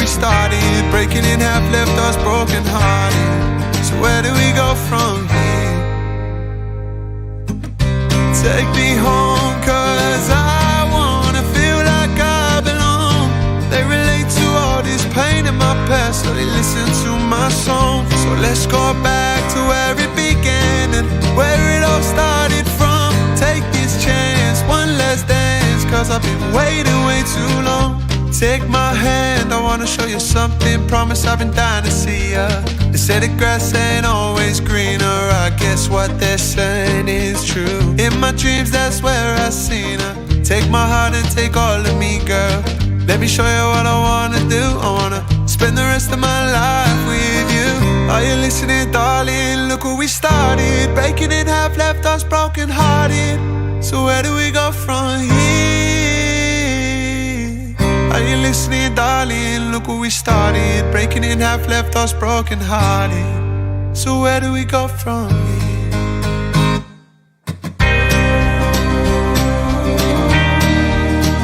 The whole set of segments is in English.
started? Breaking in half left us broken hearted. So where do we go from here? Take me home, cause I wanna feel like I belong. They relate to all this pain in my past, so they listen to my songs. So let's go back to where it began and where it all started from. Take this chance, one last dance, cause I've been waiting way too long. Take my hand, I wanna show you something. Promise I've been dying to see ya. They say the grass ain't always greener. I guess what they're saying is true. In my dreams, that's where I seen her. Take my heart and take all of me, girl. Let me show you what I wanna do. I wanna spend the rest of my life with you. Are you listening, darling? Look where we started. Breaking in half left us broken hearted. So where do we go from here? Are you listening, darling? Look where we started. Breaking in half left us broken hearted. So where do we go from here?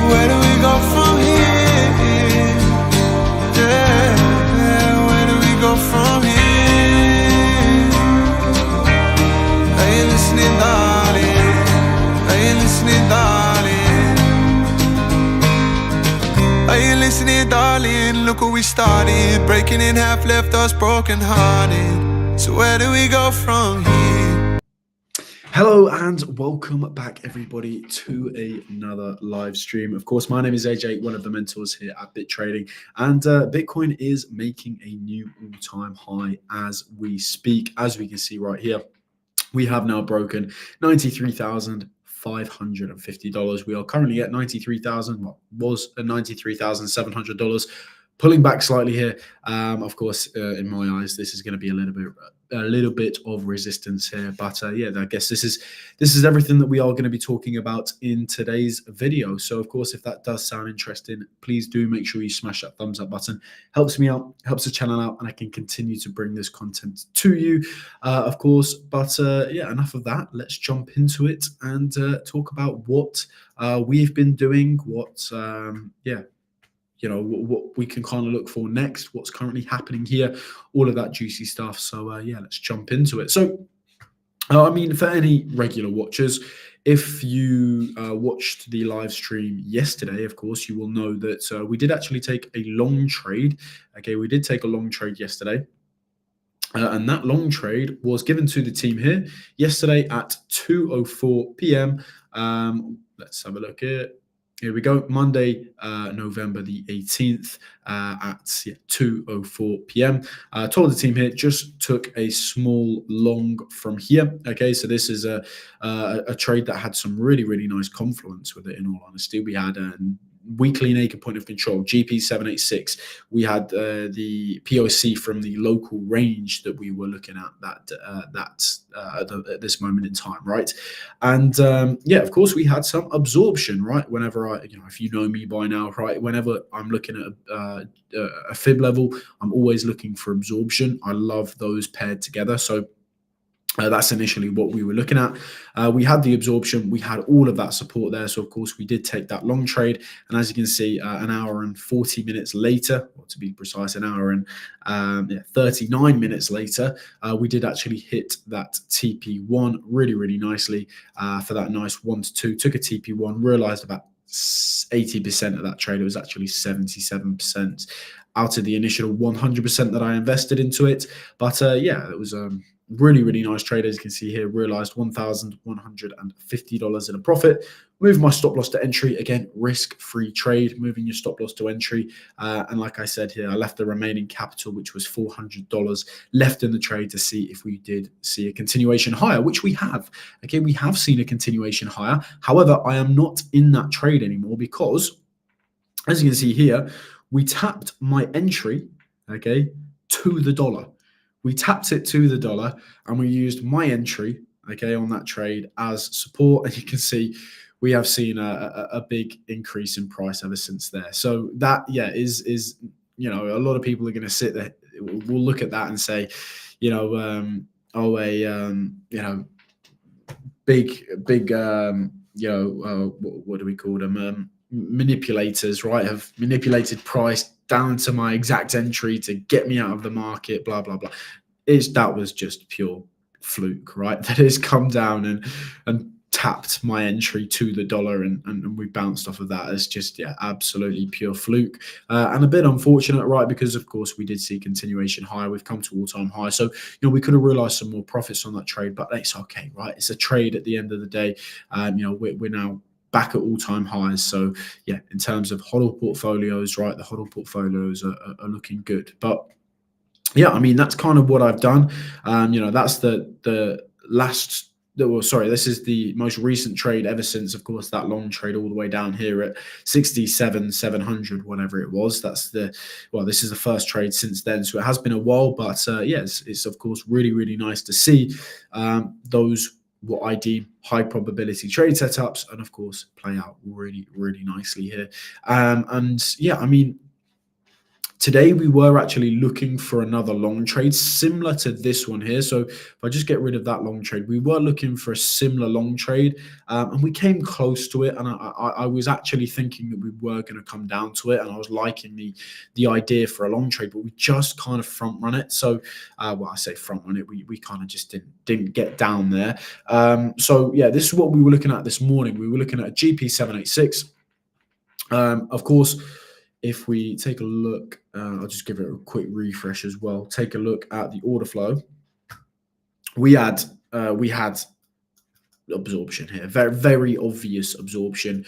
Where do we go from here? Yeah, where do we go from here? Are you listening, darling? Are you listening, darling? Are you listening, darling? Look where we started. Breaking in half left us broken hearted. So where do we go from here? Hello and welcome back, everybody, to another live stream. Of course, my name is AJ, one of the mentors here at Bit Trading, and Bitcoin is making a new all-time high as we speak. As we can see right here, we have now broken $93,550. We are currently at $93,000. Well, was at $93,700. Pulling back slightly here. Of course, in my eyes, this is going to be a little bit of resistance here. But yeah, I guess this is everything that we are going to be talking about in today's video. So of course, if that does sound interesting, please do make sure you smash that thumbs up button. Helps me out, helps the channel out, and I can continue to bring this content to you, of course. But yeah, enough of that. Let's jump into it and talk about what we've been doing. What what we can kind of look for next, what's currently happening here, all of that juicy stuff. So yeah, let's jump into it. So I mean, for any regular watchers, if you watched the live stream yesterday, of course, you will know that we did actually take a long trade. Okay, we did take a long trade yesterday. And that long trade was given to the team here yesterday at 2:04 p.m. Let's have a look here. Here we go, Monday, November the 18th at 2:04 p.m. Told the team here, just took a small long from here. Okay, so this is a trade that had some really, really nice confluence with it, in all honesty. We had weekly naked point of control, GP786. We had the POC from the local range that we were looking at at this moment in time, right? And yeah, of course, we had some absorption, right? Whenever if you know me by now, right? Whenever I'm looking at a fib level, I'm always looking for absorption. I love those paired together. So that's initially what we were looking at. We had the absorption, we had all of that support there. So of course we did take that long trade. And as you can see, an hour and 40 minutes later, or to be precise, an hour and 39 minutes later, we did actually hit that TP1 really, really nicely for that nice 1 to 2. Took a TP1, realized about 80% of that trade. It was actually 77% out of the initial 100% that I invested into it. But yeah, it was really, really nice trade. As you can see here, realized $1,150 in a profit. Move my stop loss to entry. Again, risk-free trade, moving your stop loss to entry. And like I said here, I left the remaining capital, which was $400 left in the trade, to see if we did see a continuation higher, which we have. Okay, we have seen a continuation higher. However, I am not in that trade anymore because, as you can see here, we tapped my entry, okay, to the dollar. We tapped it to the dollar and we used my entry, okay, on that trade as support. And you can see we have seen a big increase in price ever since there. So that, yeah, is a lot of people are going to sit there, will look at that and say, big, what do we call them? manipulators, right, have manipulated price down to my exact entry to get me out of the market, blah, blah, blah. That was just pure fluke, right? That has come down and tapped my entry to the dollar, and we bounced off of that. It's just, yeah, absolutely pure fluke, and a bit unfortunate, right? Because of course we did see continuation higher. We've come to all-time high, so we could have realized some more profits on that trade, but it's okay, right? It's a trade at the end of the day. We're now back at all-time highs. So yeah, in terms of hodl portfolios, right, the hodl portfolios are looking good. But yeah, I mean, that's kind of what I've done. That's the last. This is the most recent trade ever since, of course, that long trade all the way down here at 67,700, whatever it was. This is the first trade since then, so it has been a while. But it's of course really, really nice to see those what I deem high probability trade setups, and of course play out really, really nicely here. Today we were actually looking for another long trade similar to this one here. So if I just get rid of that long trade, we were looking for a similar long trade, and we came close to it. And I was actually thinking that we were going to come down to it, and I was liking the idea for a long trade, but we just kind of front run it. So, I say front run it. We kind of just didn't get down there. This is what we were looking at this morning. We were looking at a GP 786. Of course, if we take a look, I'll just give it a quick refresh as well. Take a look at the order flow. We had absorption here, very, very obvious absorption.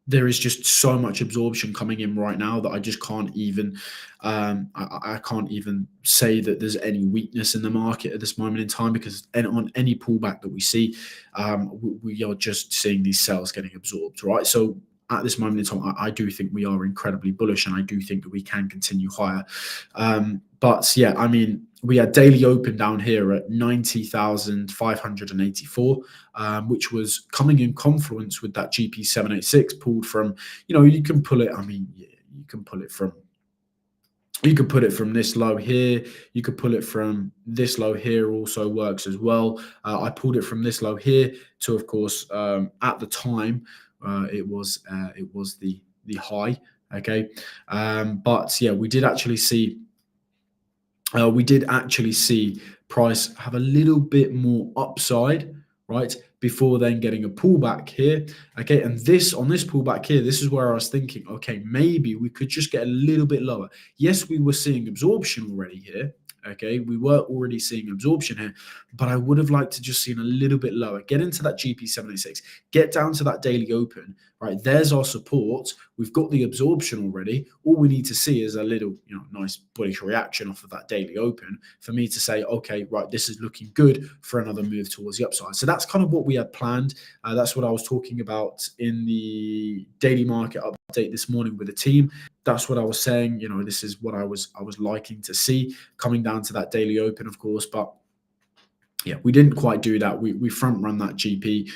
There is just so much absorption coming in right now that I just can't even I can't even say that there's any weakness in the market at this moment in time, because on any pullback that we see, we are just seeing these sales getting absorbed, right? So at this moment in time, I do think we are incredibly bullish, and I do think that we can continue higher. But yeah, I mean, we had daily open down here at 90,584, which was coming in confluence with that GP 786 pulled from, you can pull it. I mean, yeah, you can pull it from. You could put it from this low here. You could pull it from this low here. Also works as well. I pulled it from this low here to, of course, at the time, it was the high. Okay, but yeah, we did actually see price have a little bit more upside, right, before then getting a pullback here. Okay, and on this pullback here, this is where I was thinking, okay, maybe we could just get a little bit lower. Yes, we were seeing absorption already here. Okay, we were already seeing absorption here, but I would have liked to just seen a little bit lower. Get into that GP 786, get down to that daily open, right? There's our support. We've got the absorption already. All we need to see is a little, nice bullish reaction off of that daily open for me to say, okay, right, this is looking good for another move towards the upside. So that's kind of what we had planned. That's what I was talking about in the daily market update this morning with the team. That's what I was saying. This is what I was liking to see coming down to that daily open, of course. But yeah, we didn't quite do that. We front run that GP,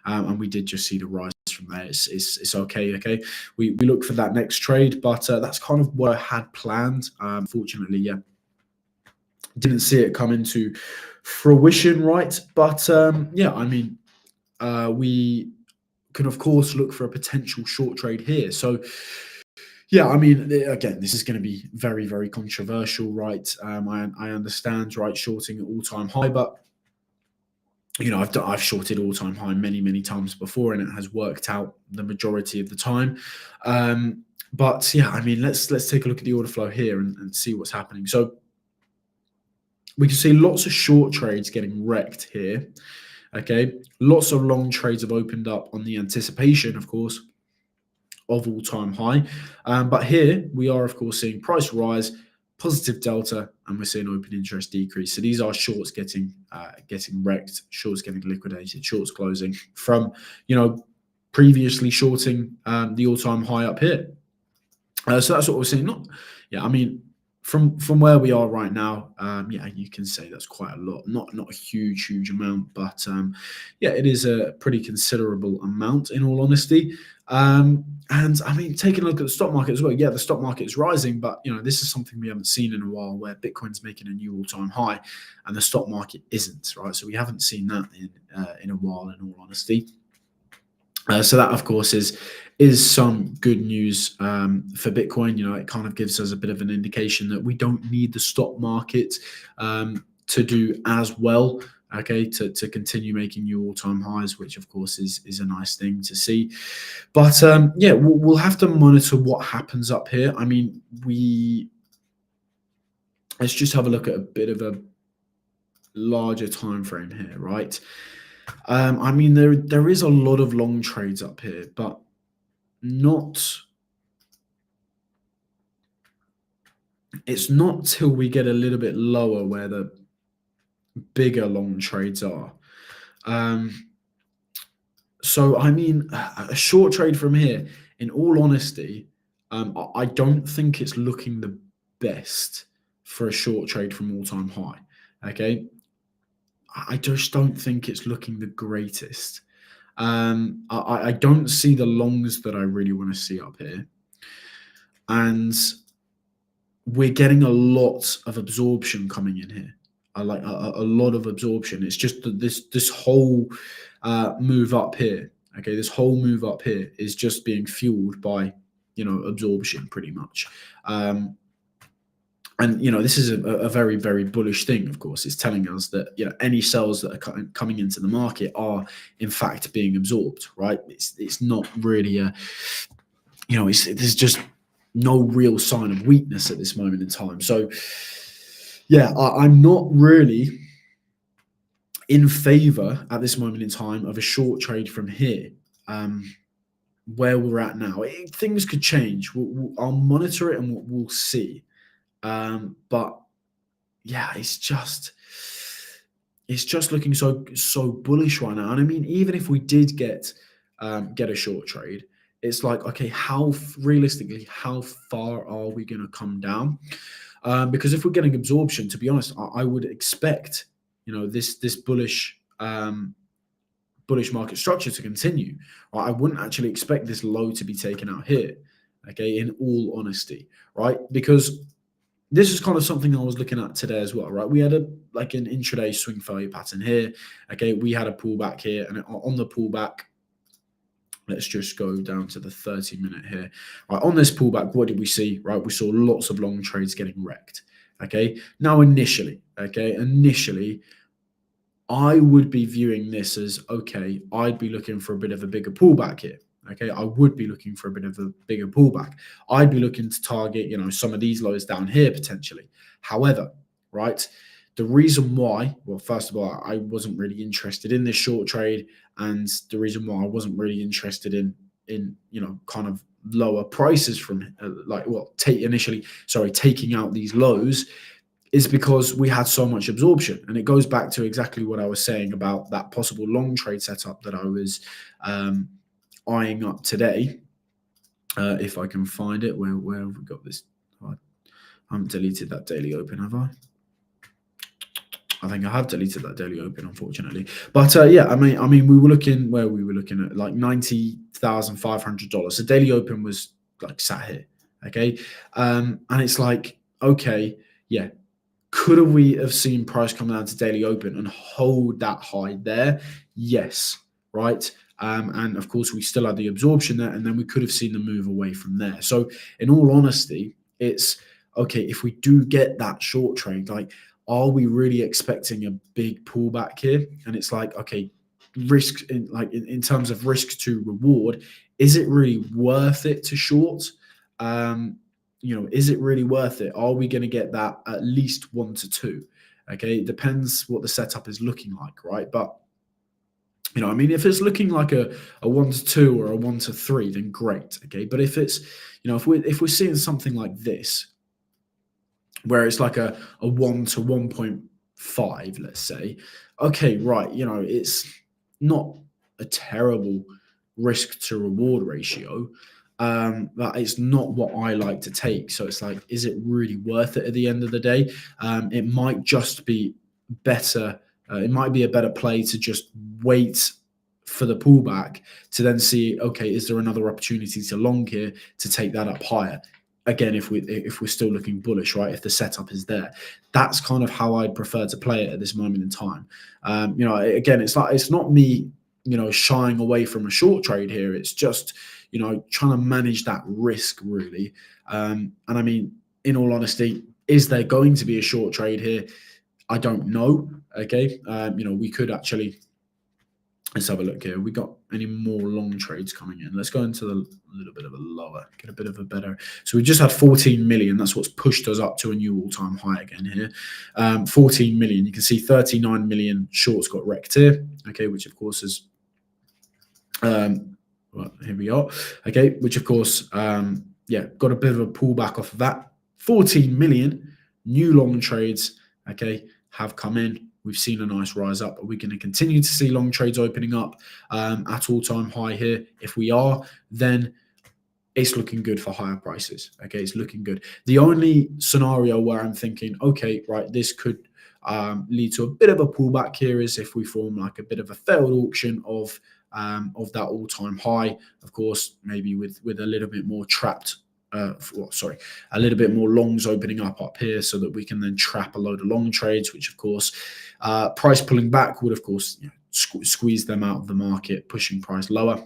and we did just see the rise from there. It's okay. Okay, we look for that next trade, but that's kind of what I had planned. Unfortunately, yeah, didn't see it come into fruition, right? But yeah, I mean, we can of course look for a potential short trade here. So yeah, I mean, again, this is going to be very, very controversial, right? I understand, right, shorting at all-time high, but I've shorted all-time high many, many times before, and it has worked out the majority of the time. But yeah, I mean, let's take a look at the order flow here and see what's happening. So we can see lots of short trades getting wrecked here. Okay, lots of long trades have opened up on the anticipation, of course, of all-time high, but here we are, of course, seeing price rise, positive delta, and we're seeing open interest decrease. So these are shorts getting wrecked, shorts getting liquidated, shorts closing from previously shorting the all-time high up here. So that's what we're seeing. I mean, from where we are right now, yeah, you can say that's quite a lot. Not a huge amount, but yeah, it is a pretty considerable amount in all honesty. And I mean, taking a look at the stock market as well. Yeah, the stock market is rising, but this is something we haven't seen in a while, where Bitcoin's making a new all-time high, and the stock market isn't, right? So we haven't seen that in a while, in all honesty. So that, of course, is some good news for Bitcoin. It kind of gives us a bit of an indication that we don't need the stock market to do as well. Okay, to continue making new all-time highs, which of course is a nice thing to see. But yeah, we'll have to monitor what happens up here. I mean, let's just have a look at a bit of a larger time frame here, right? I mean, there is a lot of long trades up here, but it's not till we get a little bit lower where the bigger long trades are. So I mean, a short trade from here, in all honesty, I don't think it's looking the best for a short trade from all-time high. Okay, I just don't think it's looking the greatest. I don't see the longs that I really want to see up here, and we're getting a lot of absorption coming in here. I like a lot of absorption. It's just that this whole move up here. Okay, this whole move up here is just being fueled by absorption pretty much. And this is a very, very bullish thing. Of course, it's telling us that any sells that are coming into the market are in fact being absorbed. Right? It's not really there's just no real sign of weakness at this moment in time. So yeah, I'm not really in favor at this moment in time of a short trade from here. Where we're at now, things could change. I'll monitor it and we'll see. But yeah, it's just looking so bullish right now. And I mean, even if we did get a short trade, it's like, okay, realistically, how far are we going to come down? Because if we're getting absorption, to be honest, I would expect this bullish market structure to continue. Right? I wouldn't actually expect this low to be taken out here. Okay, in all honesty, right? Because this is kind of something I was looking at today as well, right? We had an intraday swing failure pattern here. Okay, we had a pullback here, and on the pullback, let's just go down to the 30-minute here. Right, on this pullback, what did we see? Right, we saw lots of long trades getting wrecked. Okay, now initially, I would be viewing this as, okay, I'd be looking for a bit of a bigger pullback here. Okay, I would be looking for a bit of a bigger pullback. I'd be looking to target, some of these lows down here potentially. However, right, the reason why, well, first of all, I wasn't really interested in this short trade, and the reason why I wasn't really interested in kind of lower prices from taking out these lows, is because we had so much absorption. And it goes back to exactly what I was saying about that possible long trade setup that I was eyeing up today. If I can find it, where have we got this? I haven't deleted that daily open, have I? I think I have deleted that daily open, unfortunately. But yeah, I mean, we were looking at like $90,500. The daily open was like sat here, okay, and it's like, okay, yeah. Could we have seen price come down to daily open and hold that high there? Yes, right. And of course, we still had the absorption there, and then we could have seen the move away from there. So, in all honesty, it's okay if we do get that short trade. Like, are we really expecting a big pullback here? And it's like, okay, risk in terms of risk to reward, is it really worth it to short? Is it really worth it? Are we going to get that at least 1 to 2? Okay, it depends what the setup is looking like, right? But I mean, if it's looking like a 1 to 2 or a 1 to 3, then great. Okay, but if it's if we're seeing something like this, where it's like a 1 to 1.5, let's say, okay, right, it's not a terrible risk to reward ratio. But it's not what I like to take. So it's like, is it really worth it at the end of the day? It might just be better. It might be a better play to just wait for the pullback to then see, okay, is there another opportunity to long here to take that up higher? Again, if we're still looking bullish, right? If the setup is there, that's kind of how I'd prefer to play it at this moment in time. Again, it's not me shying away from a short trade here. It's just, trying to manage that risk really. And I mean, in all honesty, is there going to be a short trade here? I don't know. Okay. We could actually, let's have a look here. We got any more long trades coming in? Let's go into a little bit of a lower, get a bit of a better. So we just had 14 million. That's what's pushed us up to a new all-time high again here. 14 million. You can see 39 million shorts got wrecked here. Okay, which of course is, well, here we are. Okay, which of course, got a bit of a pullback off of that. 14 million new long trades, okay, have come in. We've seen a nice rise up. Are we going to continue to see long trades opening up at all-time high here? If we are, then it's looking good for higher prices. Okay, it's looking good. The only scenario where I'm thinking, okay, right, this could lead to a bit of a pullback here is if we form like a bit of a failed auction of that all-time high. Of course, maybe with a little bit more trapped. A little bit more longs opening up here so that we can then trap a load of long trades, which of course, price pulling back would of course squeeze them out of the market, pushing price lower.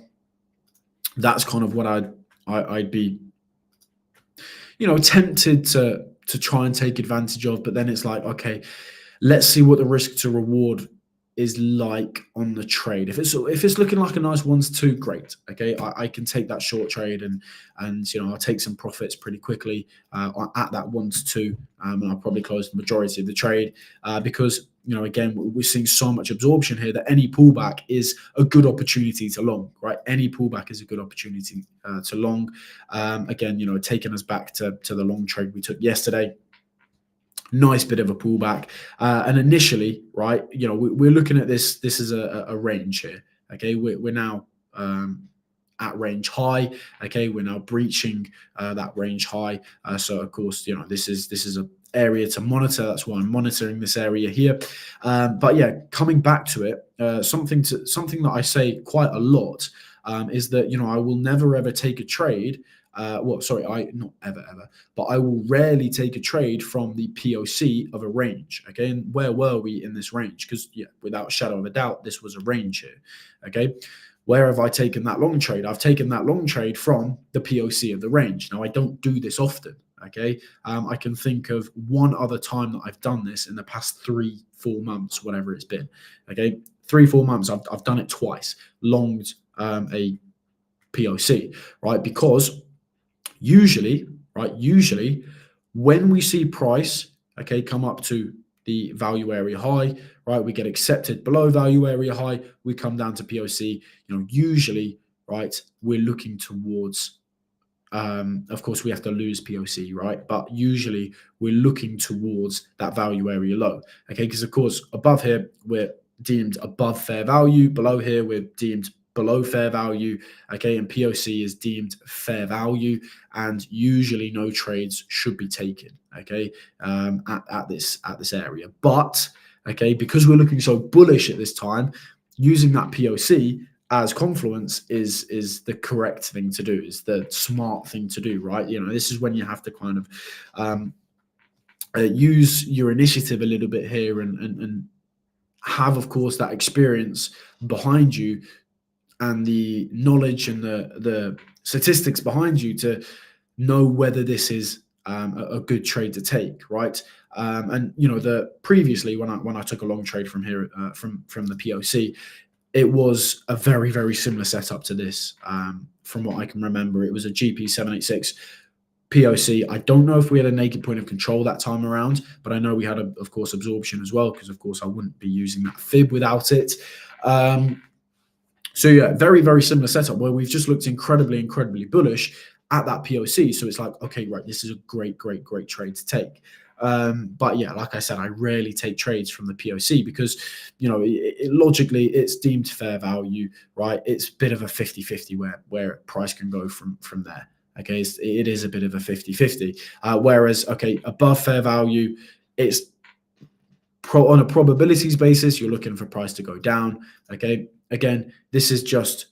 That's kind of what I'd be, tempted to try and take advantage of. But then it's like, okay, let's see what the risk to reward is like on the trade. If it's looking like a nice 1-2, great. Okay, I can take that short trade and I'll take some profits pretty quickly at that 1-2, and I'll probably close the majority of the trade because again, we're seeing so much absorption here that any pullback is a good opportunity to long, right? Any pullback is a good opportunity to long. Again, taking us back to the long trade we took yesterday. Nice bit of a pullback, and initially, right, we're looking at this is a range here. Okay, we're now at range high. Okay, we're now breaching that range high. So of course, this is a area to monitor. That's why I'm monitoring this area here. But yeah, coming back to it, something that I say quite a lot is that I will never ever take a trade. Not ever, but I will rarely take a trade from the POC of a range. Okay, and where were we in this range? Because without a shadow of a doubt, this was a range here. Okay, where have I taken that long trade? I've taken that long trade from the POC of the range. Now I don't do this often. Okay, I can think of one other time that I've done this in the past 3-4 months, whatever it's been. Okay, 3-4 months. I've done it twice. Longed a POC, right? Because usually when we see price, okay, come up to the value area high, right, we get accepted below value area high, we come down to POC, usually, right, we're looking towards, of course, we have to lose POC, right, but usually we're looking towards that value area low, okay, because of course, above here, we're deemed above fair value, below here, we're deemed below fair value, okay, and POC is deemed fair value, and usually no trades should be taken, okay, at this area. But okay, because we're looking so bullish at this time, using that POC as confluence is the correct thing to do, is the smart thing to do, right? This is when you have to kind of use your initiative a little bit here and have, of course, that experience behind you and the knowledge and the statistics behind you to know whether this is a good trade to take, right? And previously when I took a long trade from here from the POC, it was a very, very similar setup to this. From what I can remember, it was a GP786 POC. I don't know if we had a naked point of control that time around, but I know we had, of course, absorption as well, because of course I wouldn't be using that fib without it. So yeah, very, very similar setup where we've just looked incredibly, incredibly bullish at that POC. So it's like, okay, right, this is a great, great, great trade to take. But yeah, like I said, I rarely take trades from the POC because, logically it's deemed fair value, right? It's a bit of a 50-50 where price can go from there. Okay, it is a bit of a 50-50. Whereas, okay, above fair value, it's on a probabilities basis, you're looking for price to go down. Okay, again, this is just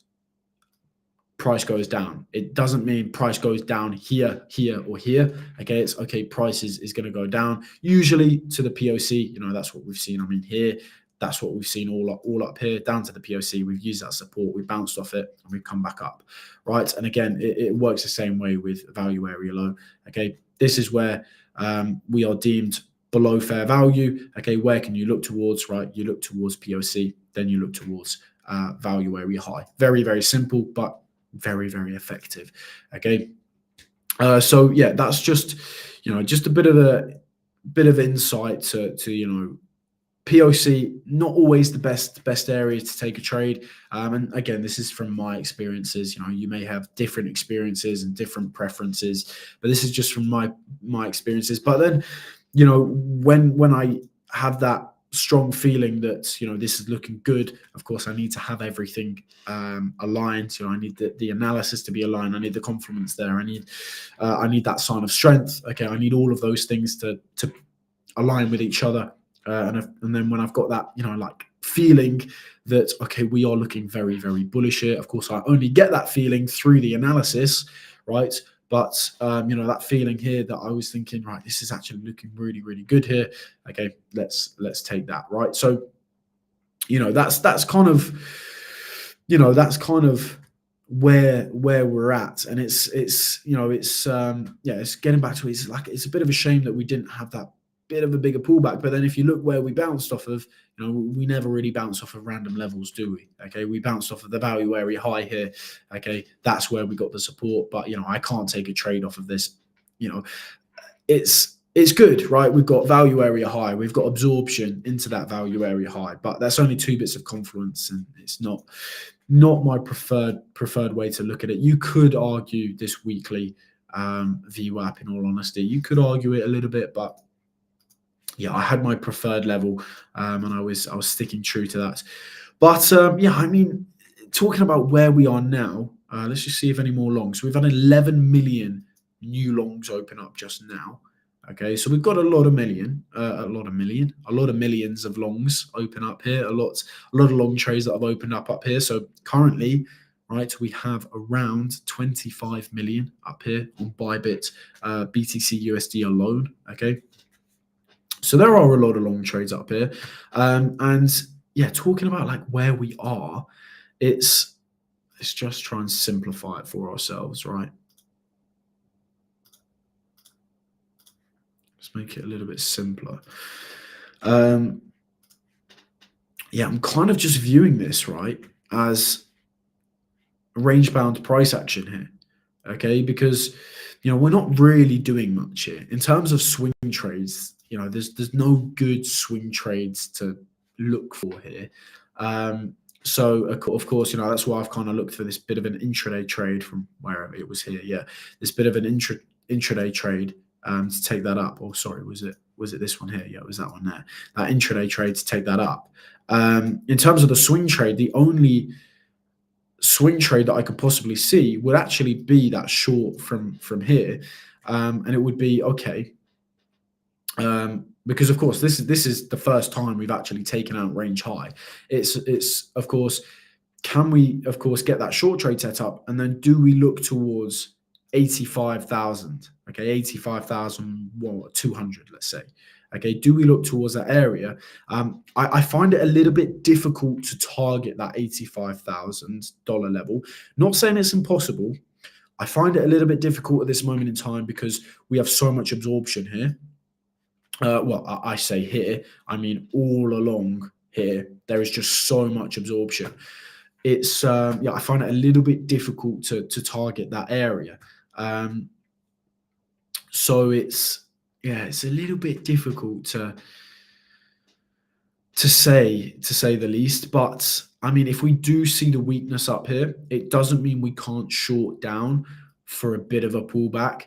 price goes down. It doesn't mean price goes down here, or here. Okay, it's okay, price is going to go down, usually to the POC. That's what we've seen. I mean, here, that's what we've seen all up here down to the POC. We've used that support, we bounced off it, and we've come back up, right? And again, it works the same way with value area low. Okay, this is where we are deemed below fair value. Okay, where can you look towards? Right, you look towards POC, then you look towards value area high. Very, very simple, but very, very effective. Okay, so yeah, that's just just a bit of insight to POC, not always the best area to take a trade. And again, this is from my experiences. You may have different experiences and different preferences, but this is just from my experiences. But then, when I have that strong feeling that this is looking good, of course I need to have everything aligned. I need the analysis to be aligned. I need the confidence there. I need that sign of strength. Okay, I need all of those things to align with each other. And then when I've got that, feeling that, okay, we are looking very, very bullish here. Of course, I only get that feeling through the analysis, right? But, that feeling here that I was thinking, right, this is actually looking really, really good here. Okay, let's take that, right? So, that's kind of where we're at. And it's getting back to it. It's a bit of a shame that we didn't have that bit of a bigger pullback. But then if you look where we bounced off of, we never really bounce off of random levels, do we? Okay, we bounced off of the value area high here. Okay, that's where we got the support. But I can't take a trade off of this. It's good, right? We've got value area high, we've got absorption into that value area high, but that's only 2 bits of confluence, and it's not my preferred way to look at it. You could argue this weekly VWAP, in all honesty. You could argue it a little bit, but yeah, I had my preferred level, and I was sticking true to that. But talking about where we are now, let's just see if any more longs. So we've had 11 million new longs open up just now. Okay, so we've got a lot of millions of longs open up here. A lot of long trades that have opened up here. So currently, right, we have around 25 million up here on Bybit, BTC USD alone. Okay. So there are a lot of long trades up here. And yeah, talking about where we are, let's just try and simplify it for ourselves, right? Let's make it a little bit simpler. Yeah, I'm kind of just viewing this, right, as range-bound price action here. Okay, because we're not really doing much here in terms of swing trades. There's no good swing trades to look for here. So of course, that's why I've kind of looked for this bit of an intraday trade from wherever it was here. Yeah, this bit of an intraday trade to take that up. Oh, sorry, was it this one here? Yeah, it was that one there. That intraday trade to take that up. In terms of the swing trade, the only swing trade that I could possibly see would actually be that short from here, and it would be okay. Because of course this is the first time we've actually taken out range high. It's of course, can we of course get that short trade set up, and then do we look towards 85,000? Okay, 85,200, let's say. Okay, do we look towards that area? I find it a little bit difficult to target that $85,000 level. Not saying it's impossible. I find it a little bit difficult at this moment in time because we have so much absorption here. Well, I say here, I mean all along here, there is just so much absorption. It's I find it a little bit difficult to target that area. So it's a little bit difficult to say the least. But I mean, if we do see the weakness up here, it doesn't mean we can't short down for a bit of a pullback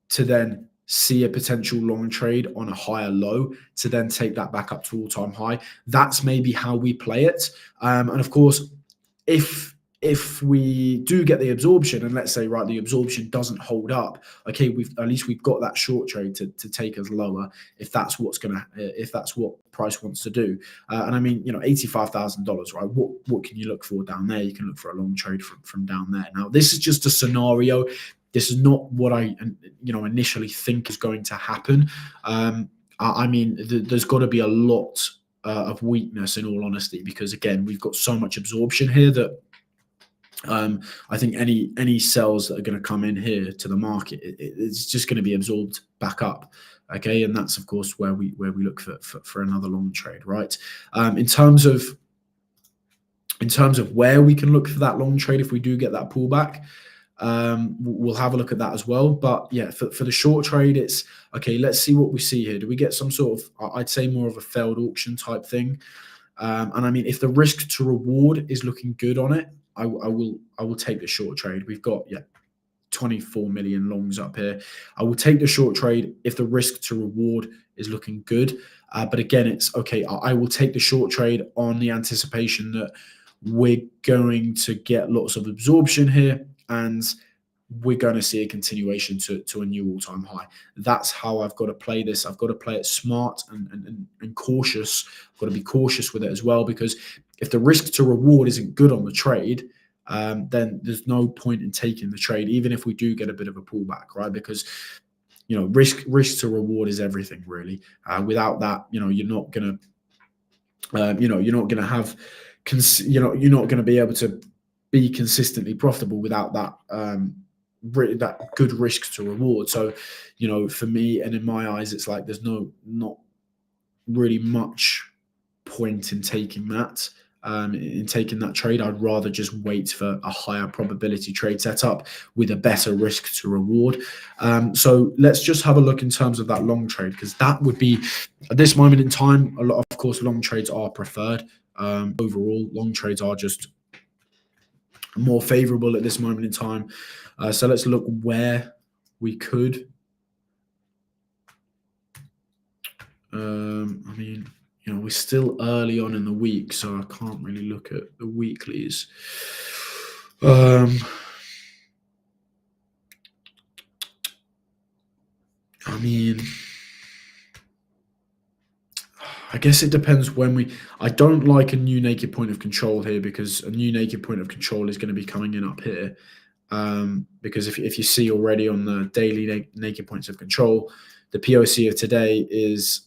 to then see a potential long trade on a higher low to then take that back up to all-time high. That's maybe how we play it. And of course, if we do get the absorption, and let's say, right, the absorption doesn't hold up, okay, at least we've got that short trade to take us lower if that's what price wants to do. And I mean, $85,000, right? What can you look for down there? You can look for a long trade from down there. Now, this is just a scenario. This is not what I initially think is going to happen. I mean, there's got to be a lot of weakness, in all honesty, because again, we've got so much absorption here that I think any sells that are going to come in here to the market, it's just going to be absorbed back up. Okay, and that's of course where we look for another long trade, right? In terms of where we can look for that long trade if we do get that pullback, we'll have a look at that as well. But yeah, for the short trade, it's okay. Let's see what we see here. Do we get some sort of, I'd say, more of a failed auction type thing? And I mean, if the risk to reward is looking good on it, I will take the short trade. We've got 24 million longs up here. I will take the short trade if the risk to reward is looking good. But again, it's okay. I will take the short trade on the anticipation that we're going to get lots of absorption here, and we're going to see a continuation to a new all-time high. That's how I've got to play this. I've got to play it smart and cautious. I've got to be cautious with it as well, because if the risk to reward isn't good on the trade, then there's no point in taking the trade, even if we do get a bit of a pullback, right? Because risk to reward is everything, really. Without that, you're not gonna, you're not gonna have, you're not gonna be able to be consistently profitable without that that good risk to reward. So, for me and in my eyes, it's like there's not really much point in taking that. In taking that trade, I'd rather just wait for a higher probability trade setup with a better risk to reward. So let's just have a look in terms of that long trade, because that would be, at this moment in time, a lot of course long trades are preferred. Overall, long trades are just more favorable at this moment in time. So let's look where we could. I mean, we're still early on in the week, so I can't really look at the weeklies. I mean, I guess it depends when I don't like a new naked point of control here, because a new naked point of control is going to be coming in up here. Because if you see already on the daily naked points of control, the POC of today is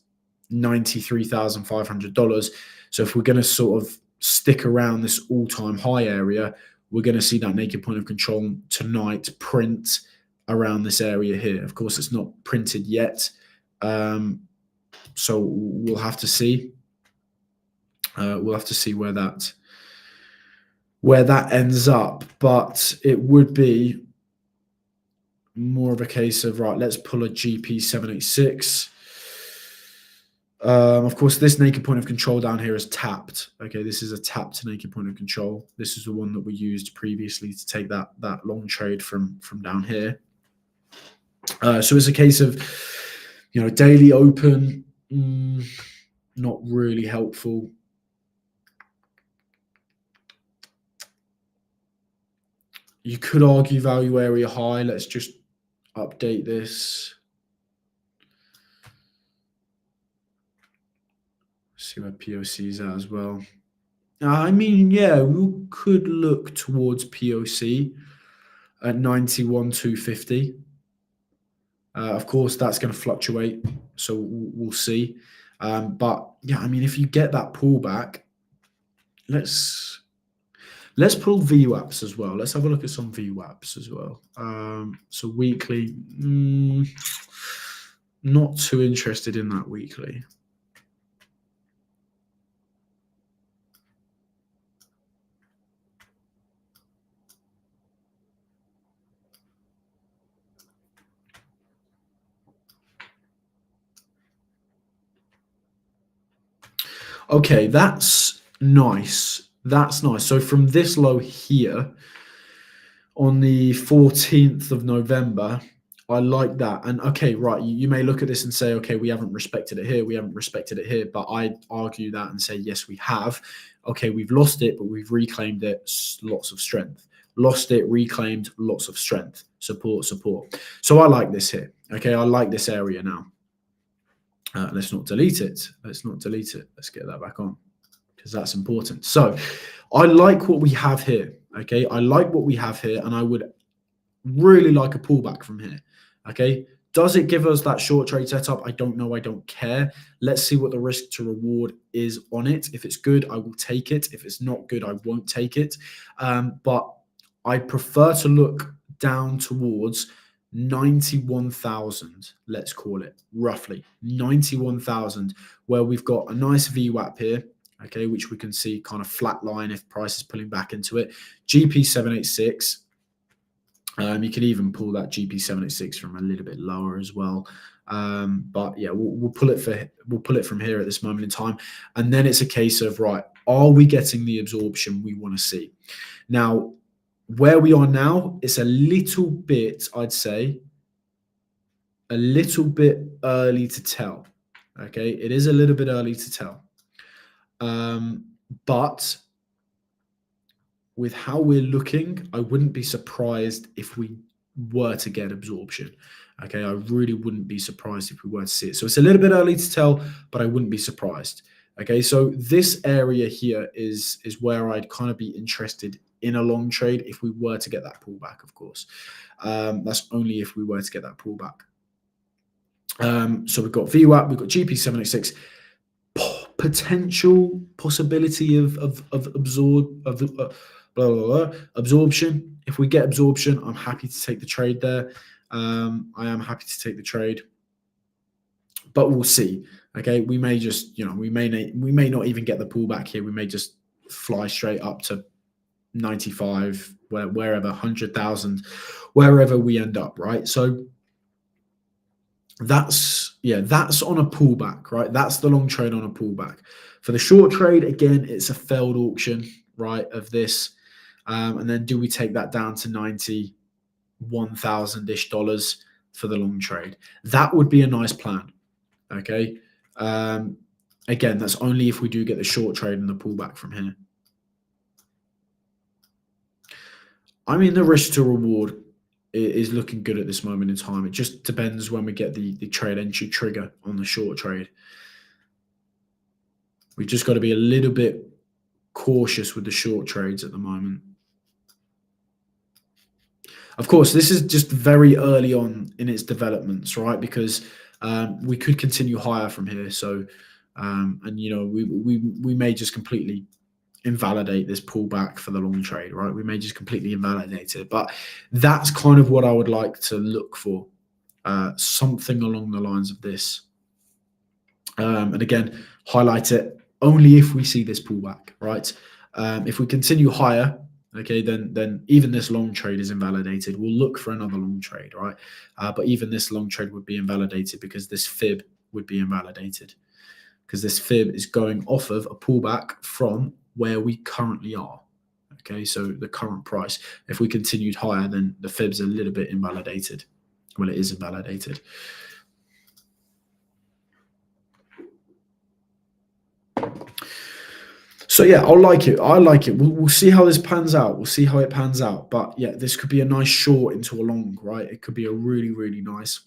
$93,500. So if we're going to sort of stick around this all-time high area, we're going to see that naked point of control tonight print around this area here. Of course, it's not printed yet, so we'll have to see. We'll have to see where that ends up, but it would be more of a case of, right, let's pull a GP 786. Of course, this naked point of control down here is tapped. Okay, this is a tapped naked point of control. This is the one that we used previously to take that long trade from down here. So it's a case of, daily open, not really helpful. You could argue value area high. Let's just update this. See where POC is at as well. I mean, yeah, we could look towards POC at 91,250. Of course, that's going to fluctuate, so we'll see. But yeah, I mean, if you get that pullback, let's pull VWAPs as well. Let's have a look at some VWAPs as well. So weekly, not too interested in that weekly. Okay, that's nice. That's nice. So from this low here on the 14th of November, I like that. And okay, right, you may look at this and say, okay, we haven't respected it here. We haven't respected it here. But I argue that and say, yes, we have. Okay, we've lost it, but we've reclaimed it. Lots of strength. Lost it, reclaimed, lots of strength. Support, support. So I like this here. Okay, I like this area now. Let's not delete it. Let's not delete it. Let's get that back on, because that's important. So I like what we have here. Okay, I like what we have here, and I would really like a pullback from here. Okay, Does it give us that short trade setup? I don't know. I don't care. Let's see what the risk to reward is on it. If it's good, I will take it. If it's not good, I won't take it. But I prefer to look down towards 91,000, let's call it, roughly 91,000, where we've got a nice VWAP here, okay, which we can see kind of flat line if price is pulling back into it. GP786. You can even pull that GP786 from a little bit lower as well. But yeah, we'll pull it from here at this moment in time. And then it's a case of, right, are we getting the absorption we want to see? Now, where we are now, it's a little bit, I'd say, a little bit early to tell. Okay, it is a little bit early to tell. But with how we're looking, I wouldn't be surprised if we were to get absorption. Okay, I really wouldn't be surprised if we were to see it. So it's a little bit early to tell, but I wouldn't be surprised. Okay, so this area here is where I'd kind of be interested in a long trade if we were to get that pullback, of course. That's only if we were to get that pullback. So we've got VWAP, we've got GP786, potential possibility of absorption. If we get absorption, I'm happy to take the trade there. I am happy to take the trade, but we'll see. Okay, we may just, we may not even get the pullback here. We may just fly straight up to 95, wherever, 100,000, wherever we end up, right? So that's on a pullback, right? That's the long trade on a pullback. For the short trade, again, it's a failed auction, right, of this. And then do we take that down to $91,000-ish for the long trade? That would be a nice plan, okay? Again, that's only if we do get the short trade and the pullback from here. I mean, the risk to reward is looking good at this moment in time. It just depends when we get the trade entry trigger on the short trade. We've just got to be a little bit cautious with the short trades at the moment. Of course, this is just very early on in its developments, right? Because we could continue higher from here. So, and we may just completely invalidate this pullback for the long trade, right? We may just completely invalidate it. But that's kind of what I would like to look for, something along the lines of this. And again, highlight it only if we see this pullback, right? If we continue higher, okay, then even this long trade is invalidated. We'll look for another long trade, right? But even this long trade would be invalidated because this fib would be invalidated, because this fib is going off of a pullback from where we currently are. Okay, so the current price. If we continued higher, then the fib's a little bit invalidated. Well, it is invalidated. So yeah, I like it. We'll see how this pans out. We'll see how it pans out. But yeah, this could be a nice short into a long, right? It could be a really, really nice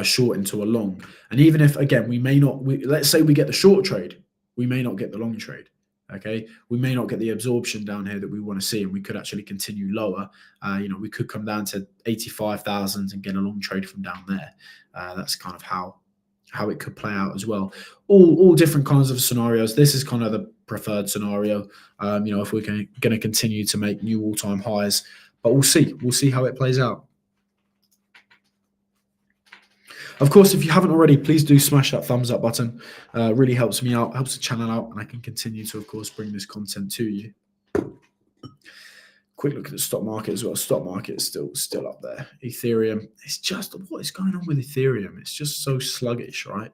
short into a long. And even if, again, we may not, let's say we get the short trade, we may not get the long trade. Okay, we may not get the absorption down here that we want to see, and we could actually continue lower. We could come down to 85,000 and get a long trade from down there. That's kind of how it could play out as well. All different kinds of scenarios. This is kind of the preferred scenario. If we're going to continue to make new all-time highs, but we'll see. We'll see how it plays out. Of course, if you haven't already, please do smash that thumbs up button. Really helps me out, helps the channel out, and I can continue to, of course, bring this content to you. Quick look at the stock market as well. Stock market is still up there. Ethereum, it's just, what is going on with Ethereum? It's just so sluggish, right?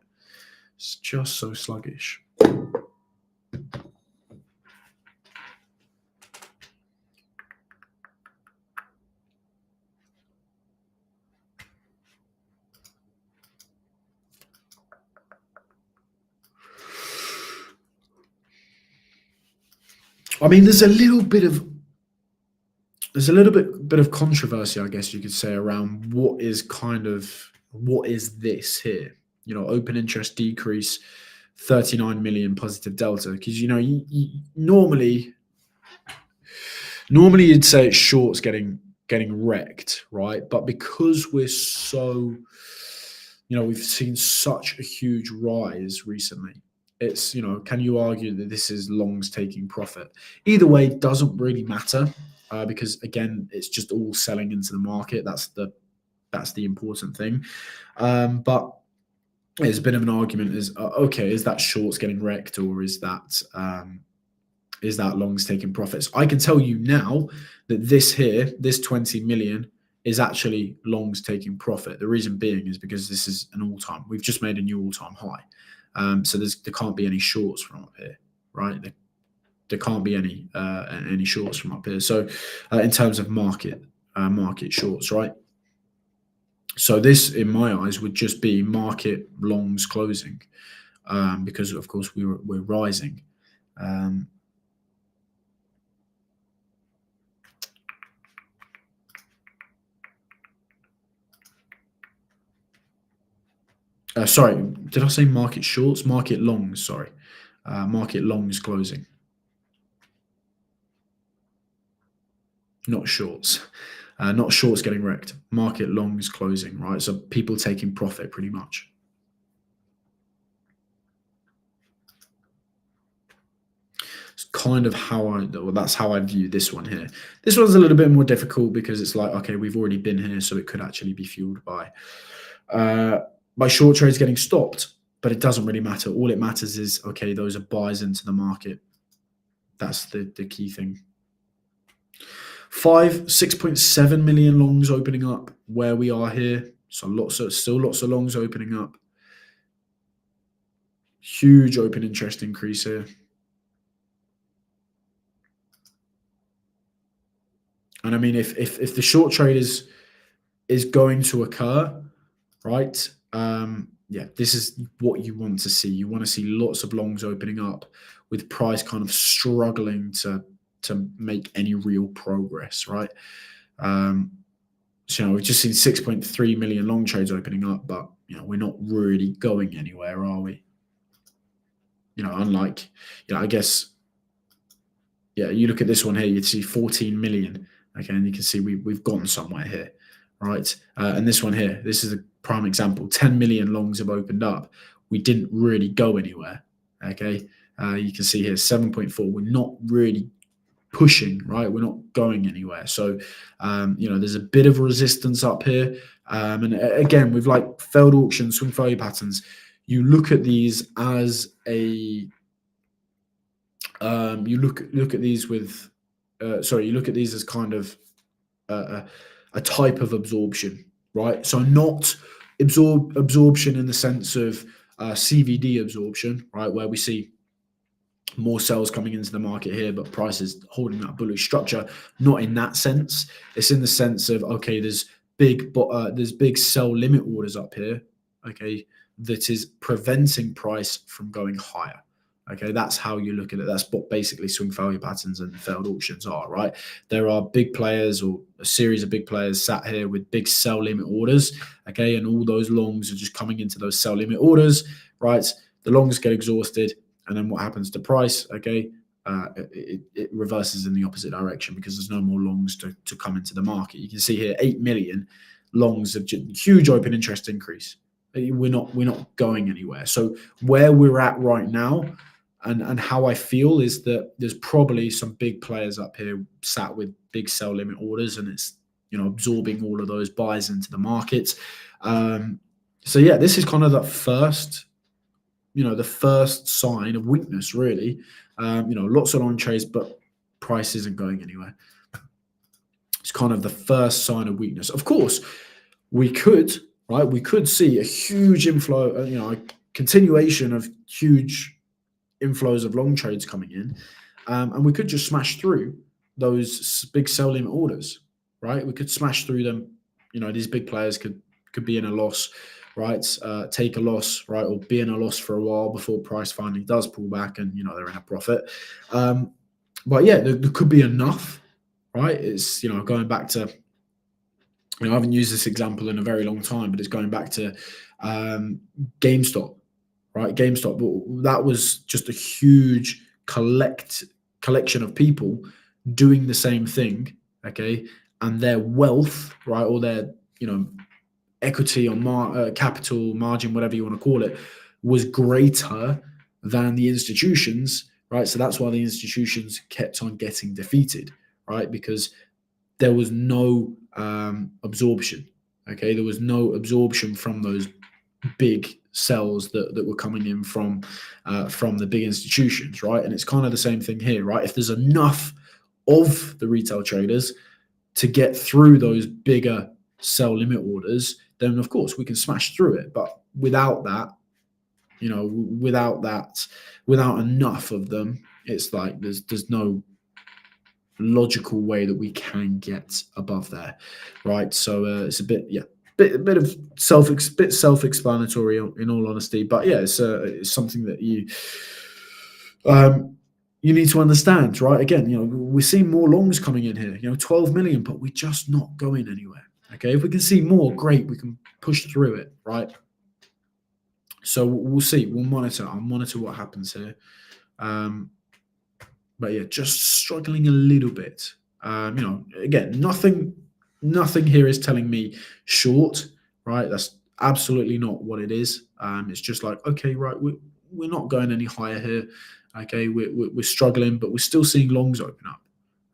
It's just so sluggish. I mean, there's a little bit of controversy, I guess you could say, around what is this here? Open interest decrease, 39 million positive delta. Because you normally you'd say it's shorts getting getting wrecked, right? But because we're so, we've seen such a huge rise recently. It's, can you argue that this is longs taking profit? Either way, doesn't really matter because again, it's just all selling into the market. That's the important thing. But there's a bit of an argument: is okay, is that shorts getting wrecked, or is that longs taking profits? I can tell you now that this 20 million is actually longs taking profit. The reason being is because this is an all-time. We've just made a new all-time high. So there can't be any shorts from up here, right? There can't be any shorts from up here. So in terms of market shorts, right? So this, in my eyes, would just be market longs closing, because of course we're rising. Sorry, did I say market shorts? Market longs, sorry. Market longs closing. Not shorts. Not shorts getting wrecked. Market longs closing, right? So people taking profit pretty much. It's kind of that's how I view this one here. This one's a little bit more difficult because it's like, okay, we've already been here, so it could actually be fueled by short trades getting stopped, but it doesn't really matter. All it matters is, okay, those are buys into the market. That's the key thing. 6.7 million longs opening up where we are here. So still lots of longs opening up. Huge open interest increase here. And I mean, if the short trade is going to occur, right? Yeah, this is what you want to see. You want to see lots of longs opening up with price kind of struggling to make any real progress, right? So we've just seen 6.3 million long trades opening up, but we're not really going anywhere, are we? Unlike, I guess, you look at this one here, you'd see 14 million. Okay, and you can see we've gone somewhere here, right? And this one here, this is a prime example. 10 million longs have opened up. We didn't really go anywhere. Okay, you can see here 7.4. We're not really pushing, right? We're not going anywhere. So, there's a bit of resistance up here. And again, with like failed auctions, swing value patterns, you look at these as a you look at these with you look at these as kind of a type of absorption, right? So not absorption in the sense of CVD absorption, right, where we see more sales coming into the market here, but prices holding that bullish structure. Not in that sense. It's in the sense of, okay, there's big sell limit orders up here, okay, that is preventing price from going higher. Okay, that's how you look at it. That's what basically swing value patterns and failed auctions are, right? There are big players or a series of big players sat here with big sell limit orders, okay, and all those longs are just coming into those sell limit orders, right? The longs get exhausted, and then what happens to price? Okay, it reverses in the opposite direction because there's no more longs to come into the market. You can see here 8 million longs of huge open interest increase. We're not going anywhere. So where we're at right now, and how I feel is that there's probably some big players up here sat with big sell limit orders, and it's absorbing all of those buys into the market. So yeah, this is kind of the first sign of weakness, really. Lots of long trades, but price isn't going anywhere. It's kind of the first sign of weakness. Of course, we could see a huge inflow, a continuation of huge inflows of long trades coming in, and we could just smash through those big sell limit orders, right? We could smash through them. These big players could be in a loss, right? Take a loss, right, or be in a loss for a while before price finally does pull back, and they're in a profit. But yeah, there could be enough, right? It's going back to, I haven't used this example in a very long time, but it's going back to GameStop, right? GameStop, that was just a huge collection of people doing the same thing, okay, and their wealth, right, or their equity or capital margin, whatever you want to call it, was greater than the institutions, right? So that's why the institutions kept on getting defeated, right? Because there was no absorption. Okay, there was no absorption from those big cells that were coming in from the big institutions, right? And it's kind of the same thing here, right? If there's enough of the retail traders to get through those bigger sell limit orders, then of course we can smash through it. But without that, without enough of them, it's like there's no logical way that we can get above there, right? So it's a bit of self-explanatory in all honesty, but yeah, it's something that you need to understand, right? Again, we're seeing more longs coming in here, 12 million, but we're just not going anywhere. Okay, if we can see more, great, we can push through it, right? So we'll see. I'll monitor what happens here. But yeah, just struggling a little bit. Again, nothing here is telling me short, right? That's absolutely not what it is. It's just like, okay, right, we're not going any higher here. Okay, we're struggling, but we're still seeing longs open up.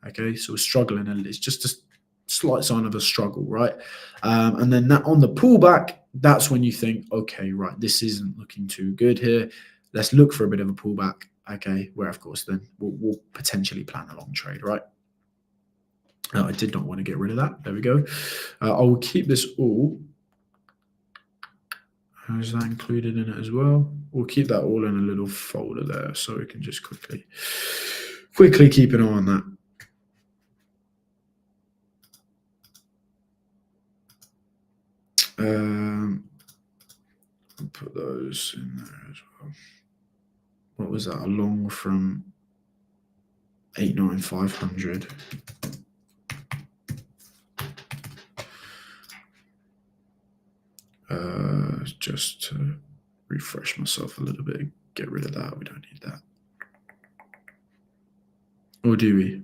Okay, so we're struggling, and it's just a slight sign of a struggle, right? And then that on the pullback, that's when you think, okay, right, this isn't looking too good here. Let's look for a bit of a pullback. Okay, where of course then we'll potentially plan a long trade, right? I did not want to get rid of that. There we go. I will keep this all. Is that included in it as well? We'll keep that all in a little folder there, so we can just quickly keep an eye on that. I'll put those in there as well. What was that? Along from 89500. Just to refresh myself a little bit, get rid of that. We don't need that. Or do we?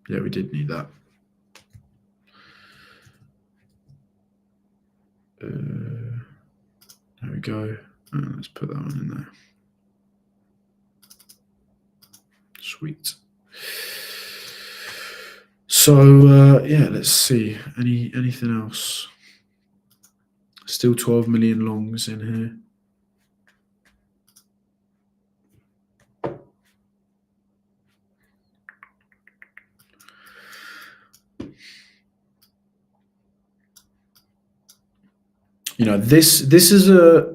Yeah, we did need that. There we go. And let's put that one in there. Sweet. So yeah, let's see. Anything else? Still 12 million longs in here. This is a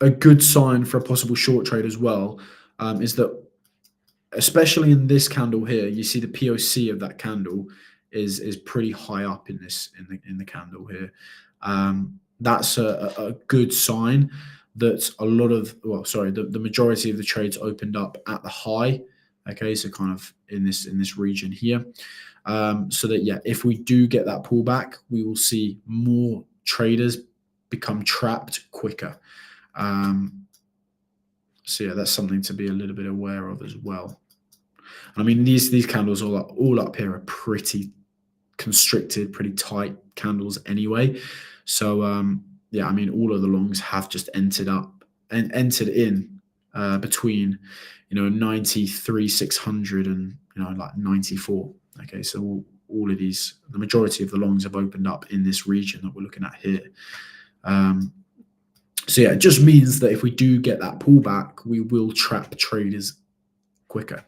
good sign for a possible short trade as well. Is that especially in this candle here, you see the POC of that candle is pretty high up in the candle here. That's a good sign that the majority of the trades opened up at the high. Okay, so kind of in this region here. So that yeah, if we do get that pullback, we will see more traders become trapped quicker. So yeah, that's something to be a little bit aware of as well. I mean, these candles all up here are pretty constricted, pretty tight candles anyway. So yeah, I mean, all of the longs have just entered in between 93,600 and like 94. Okay, so all of these, the majority of the longs have opened up in this region that we're looking at here. So yeah, it just means that if we do get that pullback, we will trap traders quicker.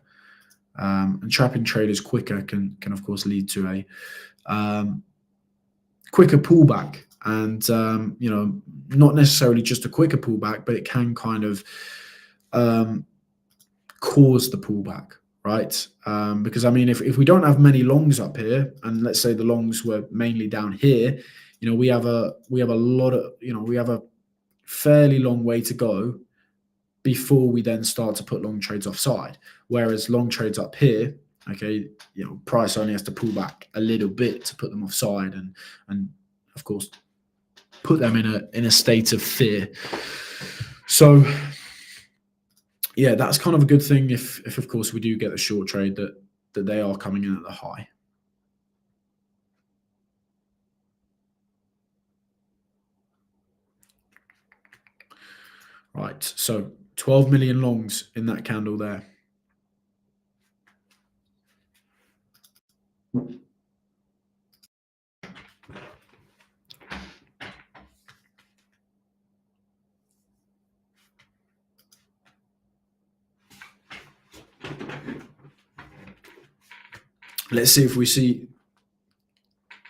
And trapping traders quicker can of course lead to a quicker pullback, and not necessarily just a quicker pullback, but it can kind of cause the pullback, right? Because I mean, if we don't have many longs up here, and let's say the longs were mainly down here, we have a fairly long way to go before we then start to put long trades offside. Whereas long trades up here, okay, price only has to pull back a little bit to put them offside, and of course put them in a state of fear. So yeah, that's kind of a good thing if of course we do get the short trade that they are coming in at the high. Right, so 12 million longs in that candle there. Let's see if we see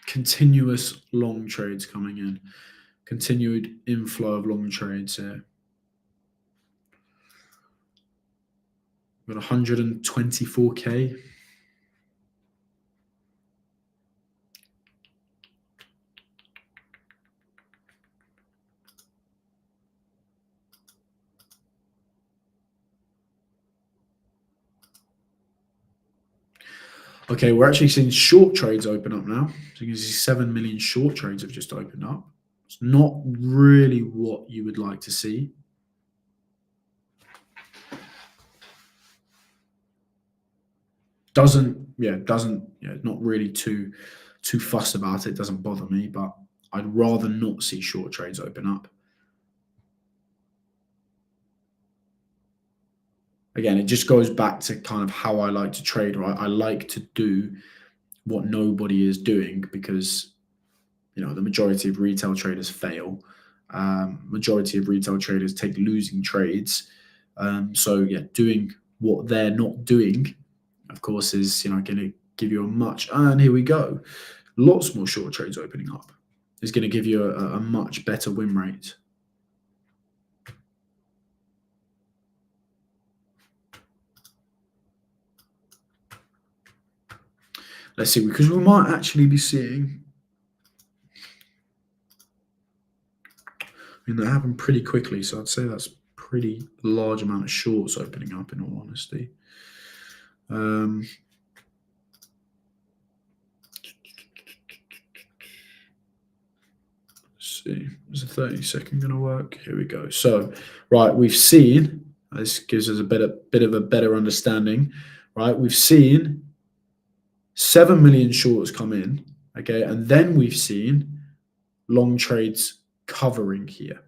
continuous long trades coming in, continued inflow of long trades here. We've got 124k. Okay, we're actually seeing short trades open up now. So you can see 7 million short trades have just opened up. It's not really what you would like to see. Not really too fussed about it. Doesn't bother me, but I'd rather not see short trades open up. Again, it just goes back to kind of how I like to trade, right? I like to do what nobody is doing because, the majority of retail traders fail. Majority of retail traders take losing trades. Doing what they're not doing, of course, is, going to give you a much, and here we go. Lots more short trades opening up. Is going to give you a much better win rate. Let's see, because we might actually be seeing, that happened pretty quickly, so I'd say that's a pretty large amount of shorts opening up, in all honesty. Let's see, is a 30-second going to work? Here we go. So, right, we've seen, this gives us a bit of a better understanding, right? We've seen 7 million shorts come in, okay, and then we've seen long trades covering here,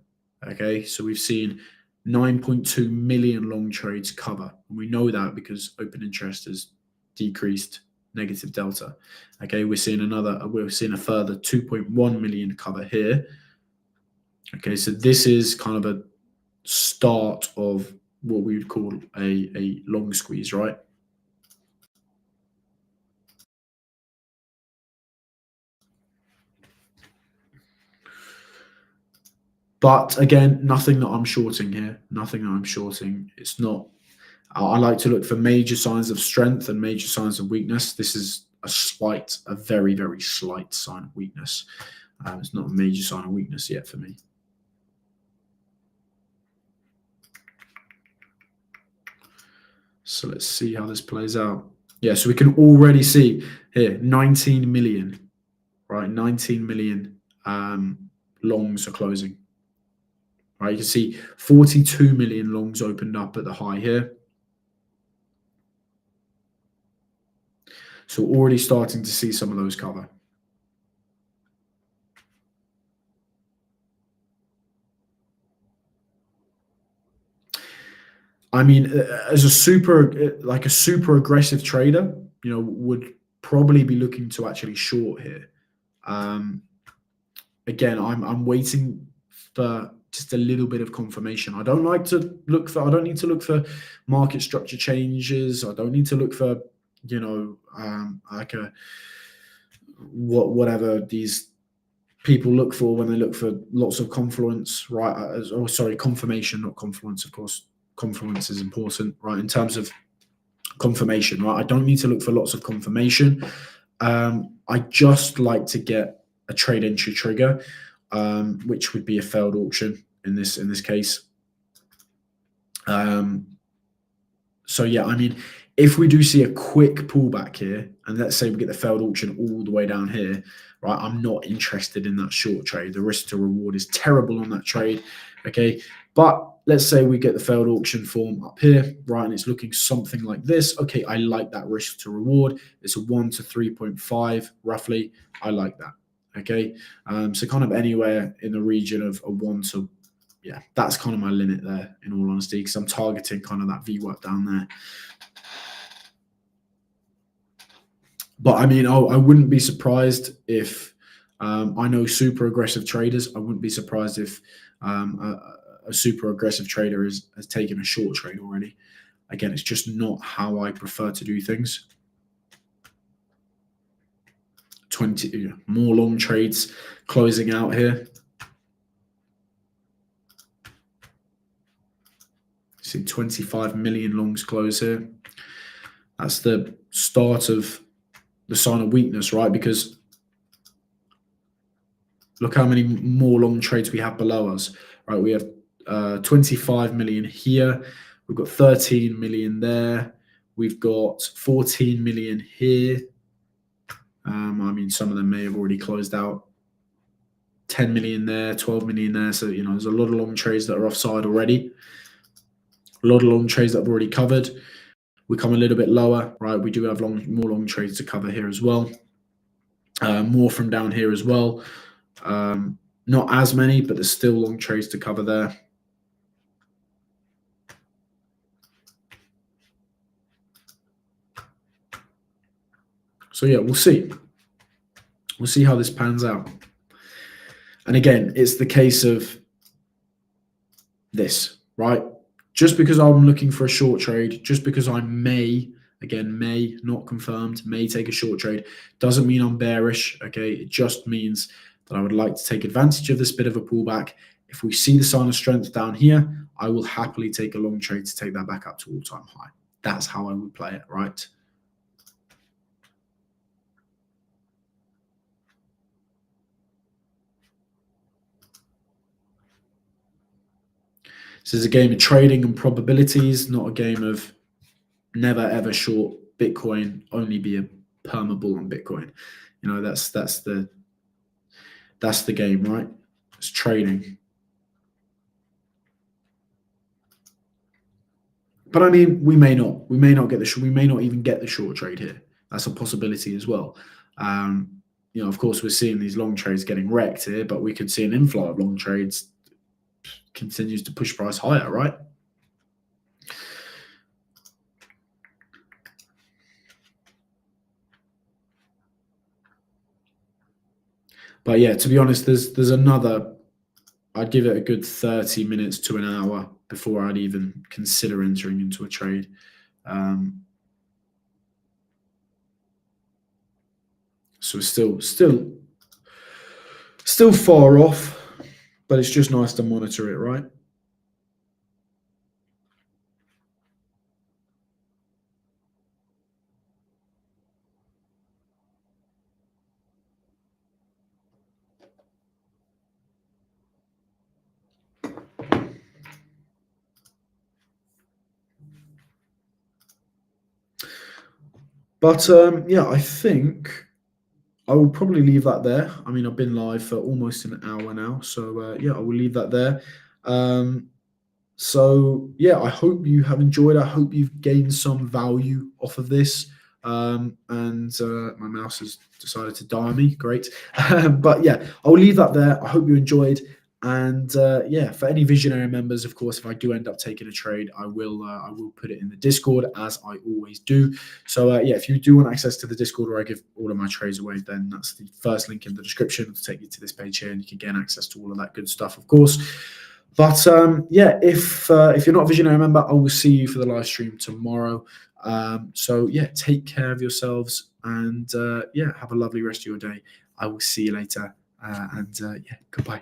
okay? So we've seen 9.2 million long trades cover, and we know that because open interest has decreased negative delta, okay? We're seeing a further 2.1 million cover here, okay? So this is kind of a start of what we would call a long squeeze, right? But again, nothing that I'm shorting here. Nothing that I'm shorting. It's not. I like to look for major signs of strength and major signs of weakness. This is a very, very slight sign of weakness. It's not a major sign of weakness yet for me. So let's see how this plays out. Yeah, so we can already see here 19 million, right? 19 million longs are closing. Right, you can see 42 million longs opened up at the high here. So already starting to see some of those cover. I mean, as a super aggressive trader, would probably be looking to actually short here. Again, I'm waiting for just a little bit of confirmation. I don't need to look for market structure changes. I don't need to look for, whatever these people look for when they look for lots of confluence, right? Confirmation, not confluence, of course. Confluence is important, right? In terms of confirmation, right? I don't need to look for lots of confirmation. I just like to get a trade entry trigger, which would be a failed auction in this case. So yeah, I mean, if we do see a quick pullback here, and let's say we get the failed auction all the way down here, right? I'm not interested in that short trade. The risk to reward is terrible on that trade, okay? But let's say we get the failed auction form up here, right? And it's looking something like this. Okay, I like that risk to reward. It's a 1 to 3.5 roughly. I like that, okay? So kind of anywhere in the region of a 1 to yeah, that's kind of my limit there, in all honesty, because I'm targeting kind of that VWAP down there. But I mean, I wouldn't be surprised if I know super aggressive traders. I wouldn't be surprised if a super aggressive trader has taken a short trade already. Again, it's just not how I prefer to do things. 20 more long trades closing out here. See 25 million longs close here. That's the start of the sign of weakness, right? Because look how many more long trades we have below us, right? We have 25 million here. We've got 13 million there. We've got 14 million here. I mean, some of them may have already closed out. 10 million there, 12 million there. So, you know, there's a lot of long trades that are offside already. A lot of long trades that I've already covered. We come a little bit lower, right? We do have more long trades to cover here as well. More from down here as well. Not as many, but there's still long trades to cover there. So yeah, we'll see. We'll see how this pans out. And again, it's the case of this, right? Just because I'm looking for a short trade, just because I may, again, may, not confirmed, may take a short trade, doesn't mean I'm bearish, okay? It just means that I would like to take advantage of this bit of a pullback. If we see the sign of strength down here, I will happily take a long trade to take that back up to all-time high. That's how I would play it, right? This is a game of trading and probabilities, not a game of never ever short Bitcoin, only be a perma bull on Bitcoin. You know, that's the game, right? It's trading. But I mean, we may not even get the short trade here. That's a possibility as well. You know, of course, we're seeing these long trades getting wrecked here, but we could see an inflow of long trades continues to push price higher, right? But yeah, to be honest, there's another, I'd give it a good 30 minutes to an hour before I'd even consider entering into a trade. So it's still far off, but it's just nice to monitor it, right? But yeah, I think I will probably leave that there. I mean, I've been live for almost an hour now. So yeah, I will leave that there. So yeah, I hope you have enjoyed. I hope you've gained some value off of this. And my mouse has decided to die on me. Great. But yeah, I'll leave that there. I hope you enjoyed. And yeah, for any visionary members, of course, if I do end up taking a trade, I will put it in the Discord, as I always do. So yeah, if you do want access to the Discord where I give all of my trades away, then that's the first link in the description to take you to this page here, and you can gain access to all of that good stuff, of course. But yeah, if you're not a visionary member, I will see you for the live stream tomorrow. So yeah, take care of yourselves, and yeah, have a lovely rest of your day. I will see you later, and yeah, goodbye.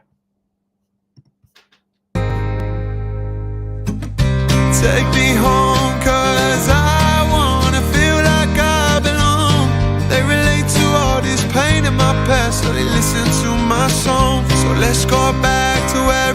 Take me home, cause I wanna feel like I belong. They relate to all this pain in my past, so they listen to my song. So let's go back to where